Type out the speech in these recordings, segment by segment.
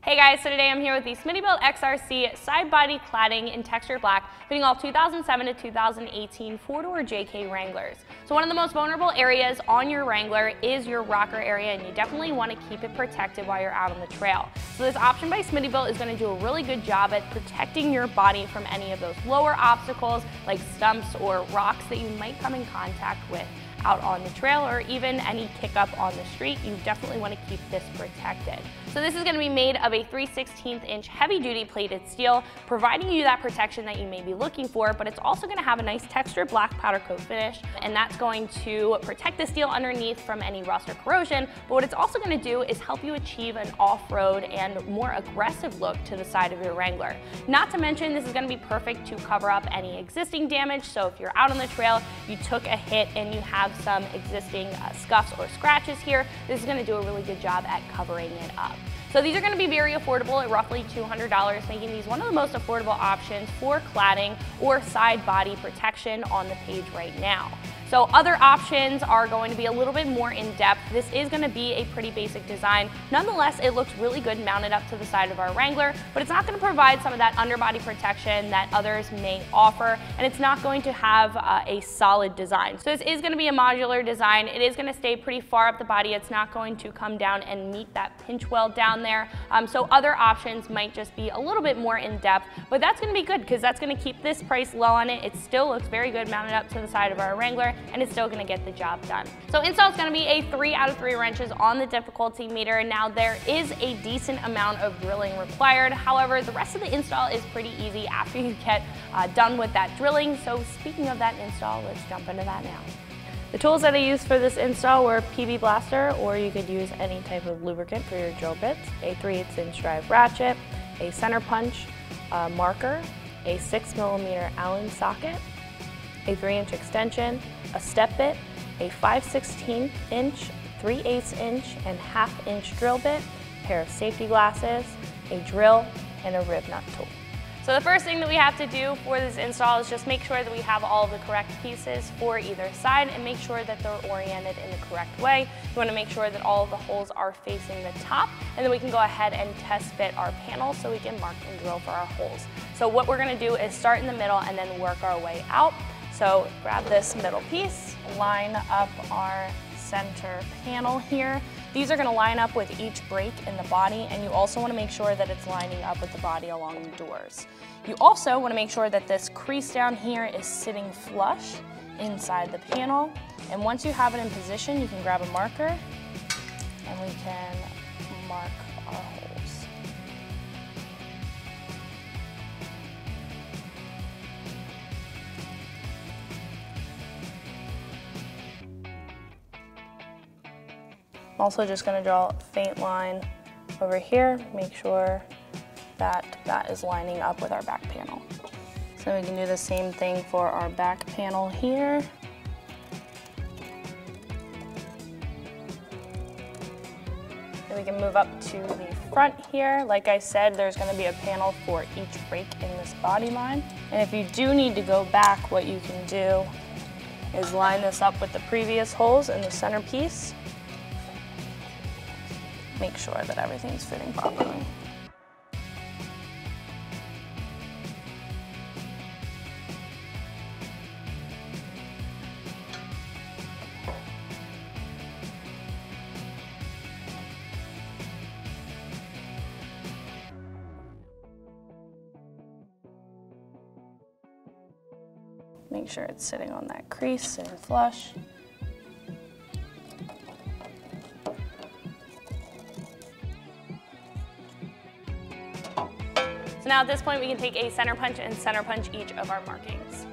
Hey guys, so today I'm here with the Smittybilt XRC side body cladding in texture black, fitting all 2007 to 2018 four-door JK Wranglers. So one of the most vulnerable areas on your Wrangler is your rocker area, and you definitely want to keep it protected while you're out on the trail. So this option by Smittybilt is going to do a really good job at protecting your body from any of those lower obstacles like stumps or rocks that you might come in contact with out on the trail, or even any kick up on the street. You definitely want to keep this protected. So this is going to be made of a 3/16 inch heavy duty plated steel, providing you that protection that you may be looking for, but it's also going to have a nice textured black powder coat finish, and that's going to protect the steel underneath from any rust or corrosion. But what it's also going to do is help you achieve an off-road and more aggressive look to the side of your Wrangler. Not to mention, this is going to be perfect to cover up any existing damage. So if you're out on the trail, you took a hit and you have some existing scuffs or scratches here, this is going to do a really good job at covering it up. So these are going to be very affordable at roughly $200, making these one of the most affordable options for cladding or side body protection on the page right now. So other options are going to be a little bit more in depth. This is going to be a pretty basic design. Nonetheless, it looks really good mounted up to the side of our Wrangler, but it's not going to provide some of that underbody protection that others may offer, and it's not going to have a solid design. So this is going to be a modular design. It is going to stay pretty far up the body. It's not going to come down and meet that pinch well down there. So other options might just be a little bit more in depth, but that's going to be good because that's going to keep this price low on it. It still looks very good mounted up to the side of our Wrangler, and it's still going to get the job done. So install is going to be a 3 out of 3 wrenches on the difficulty meter. Now there is a decent amount of drilling required. However, the rest of the install is pretty easy after you get done with that drilling. So speaking of that install, let's jump into that now. The tools that I used for this install were PB Blaster, or you could use any type of lubricant for your drill bits, a 3/8 inch drive ratchet, a center punch, a marker, a 6mm Allen socket, a 3-inch extension, a step bit, a 5/16 inch, 3/8 inch, and 1/2 inch drill bit, a pair of safety glasses, a drill, and a rib nut tool. So the first thing that we have to do for this install is just make sure that we have all of the correct pieces for either side and make sure that they're oriented in the correct way. You want to make sure that all of the holes are facing the top, and then we can go ahead and test fit our panel so we can mark and drill for our holes. So what we're going to do is start in the middle and then work our way out. So grab this middle piece, line up our center panel here. These are going to line up with each break in the body, and you also want to make sure that it's lining up with the body along the doors. You also want to make sure that this crease down here is sitting flush inside the panel. And once you have it in position, you can grab a marker and we can mark our holes. I'm also just going to draw a faint line over here, make sure that that is lining up with our back panel. So we can do the same thing for our back panel here. Then we can move up to the front here. Like I said, there's going to be a panel for each break in this body line. And if you do need to go back, what you can do is line this up with the previous holes in the center piece. Make sure that everything's fitting properly. Make sure it's sitting on that crease, sitting flush. So now at this point we can take a center punch and center punch each of our markings.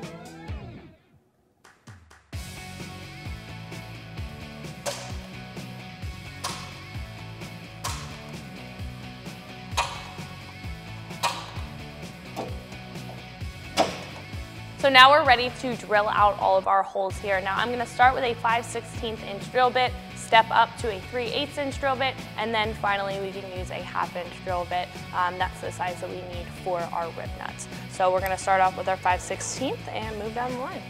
So now we're ready to drill out all of our holes here. Now I'm going to start with a 5/16 inch drill bit, step up to a 3/8 inch drill bit, and then finally we can use a 1/2 inch drill bit. That's the size that we need for our rib nuts. So we're going to start off with our 5/16 and move down the line.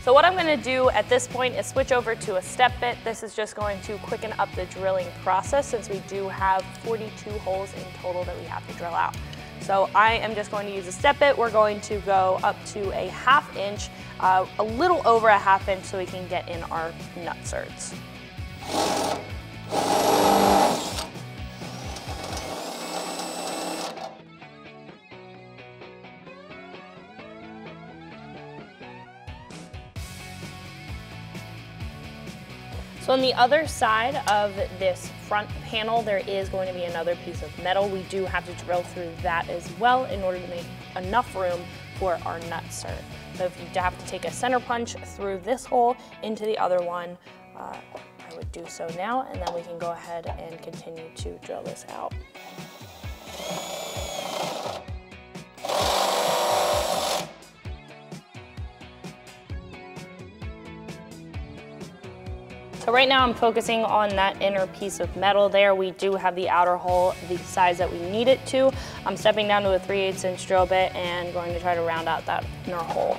So what I'm going to do at this point is switch over to a step bit. This is just going to quicken up the drilling process since we do have 42 holes in total that we have to drill out. So I am just going to use a step bit. We're going to go up to a 1/2 inch, a little over a 1/2 inch so we can get in our nutserts. So on the other side of this front panel, there is going to be another piece of metal. We do have to drill through that as well in order to make enough room for our nutsert. So if you have to take a center punch through this hole into the other one, I would do so now, and then we can go ahead and continue to drill this out. So right now I'm focusing on that inner piece of metal there. We do have the outer hole the size that we need it to. I'm stepping down to a 3/8 inch drill bit and going to try to round out that inner hole.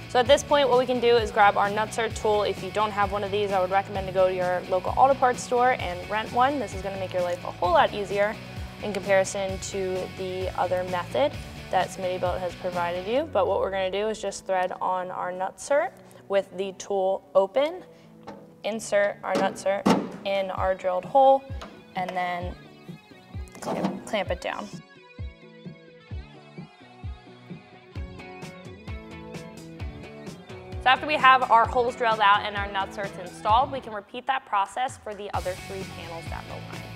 So at this point, what we can do is grab our nutsert tool. If you don't have one of these, I would recommend to go to your local auto parts store and rent one. This is going to make your life a whole lot easier in comparison to the other method that Smittybilt has provided you. But what we're going to do is just thread on our nutsert with the tool open, insert our nutsert in our drilled hole, and then clamp it down. So after we have our holes drilled out and our nutserts installed, we can repeat that process for the other 3 panels down the line.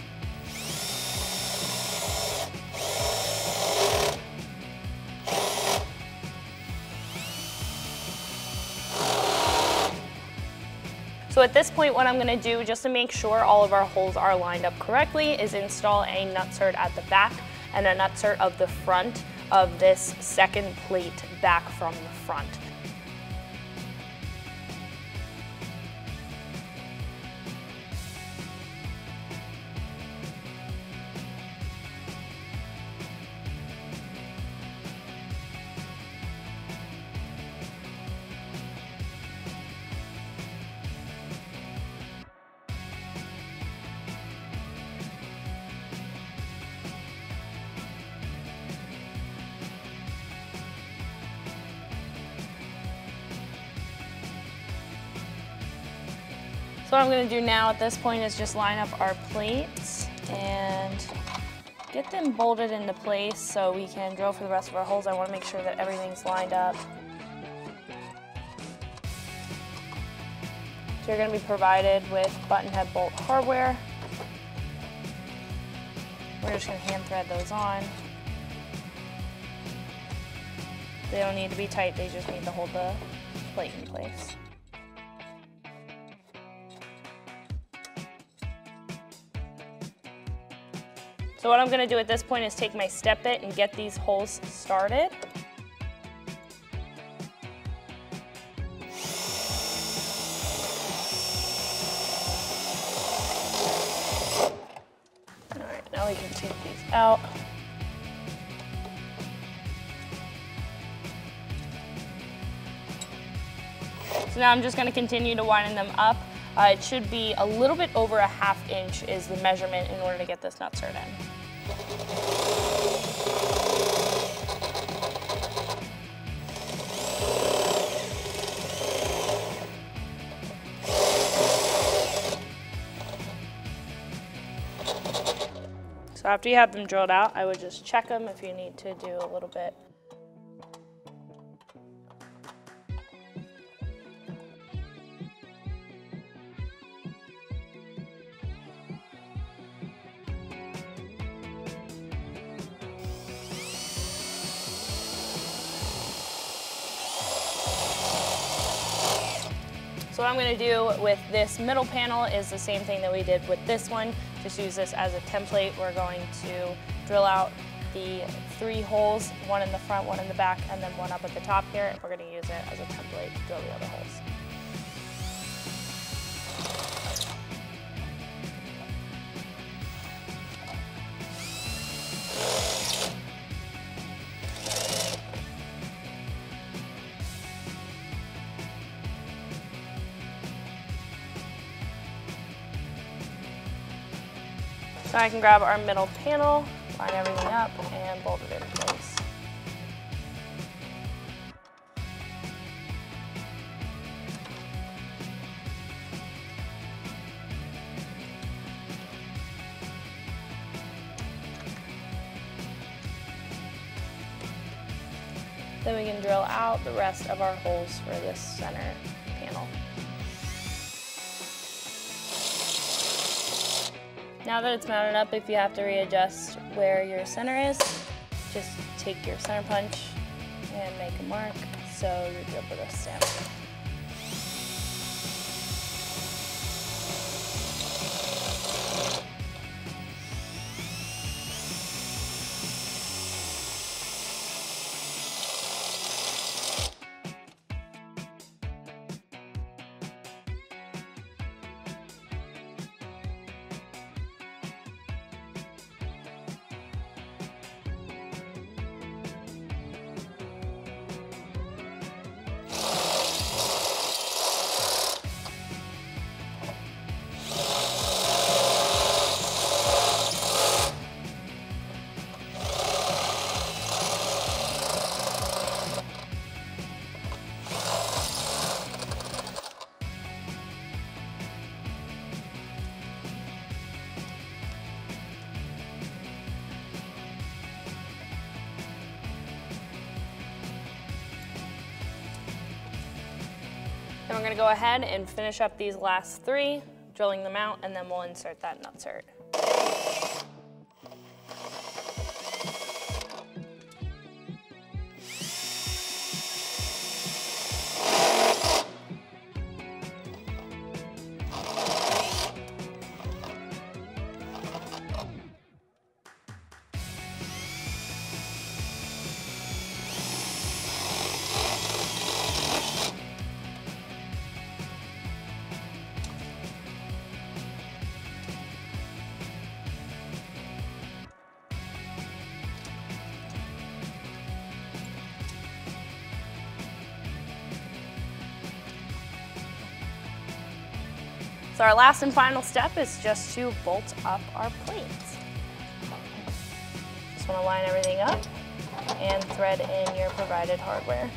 So at this point, what I'm going to do, just to make sure all of our holes are lined up correctly, is install a nutsert at the back and a nutsert of the front of this second plate back from the front. So what I'm going to do now at this point is just line up our plates and get them bolted into place so we can drill for the rest of our holes. I want to make sure that everything's lined up. So you're going to be provided with button head bolt hardware. We're just going to hand thread those on. They don't need to be tight, they just need to hold the plate in place. So what I'm going to do at this point is take my step bit and get these holes started. All right, now we can take these out. So now I'm just going to continue to widen them up. It should be a little bit over a 1/2 inch is the measurement in order to get this nutsert in. So after you have them drilled out, I would just check them if you need to do a little bit. So what I'm going to do with this middle panel is the same thing that we did with this one. Just use this as a template. We're going to drill out the 3 holes, one in the front, one in the back, and then one up at the top here. And we're going to use it as a template to drill the other holes. Now I can grab our middle panel, line everything up, and bolt it in place. Then we can drill out the rest of our holes for this center panel. Now that it's mounted up, if you have to readjust where your center is, just take your center punch and make a mark so your drill bit is stamped. Then we're going to go ahead and finish up these last 3, drilling them out, and then we'll insert that nutsert. So our last and final step is just to bolt up our plates. Just want to line everything up and thread in your provided hardware.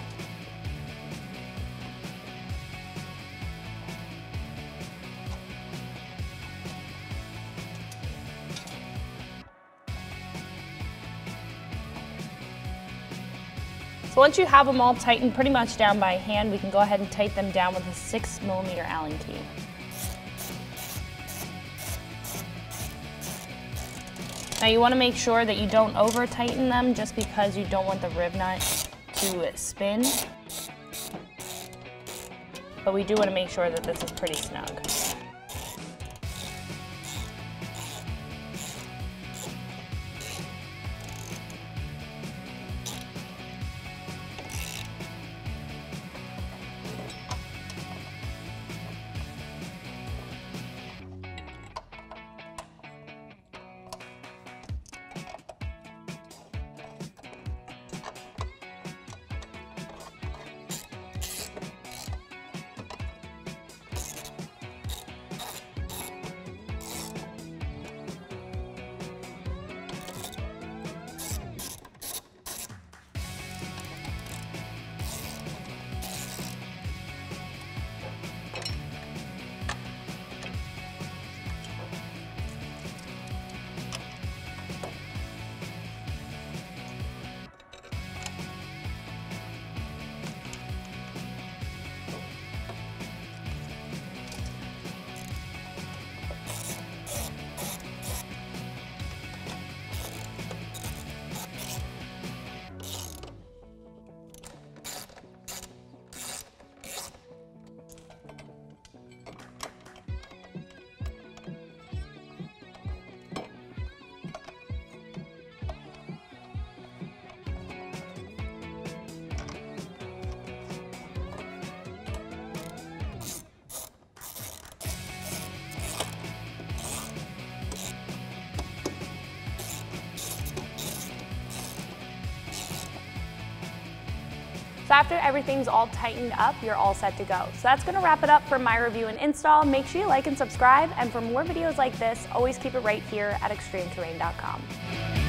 So once you have them all tightened pretty much down by hand, we can go ahead and tighten them down with a 6mm Allen key. Now you want to make sure that you don't over tighten them just because you don't want the rib nut to spin. But we do want to make sure that this is pretty snug. So after everything's all tightened up, you're all set to go. So that's gonna wrap it up for my review and install. Make sure you like and subscribe, and for more videos like this, always keep it right here at ExtremeTerrain.com.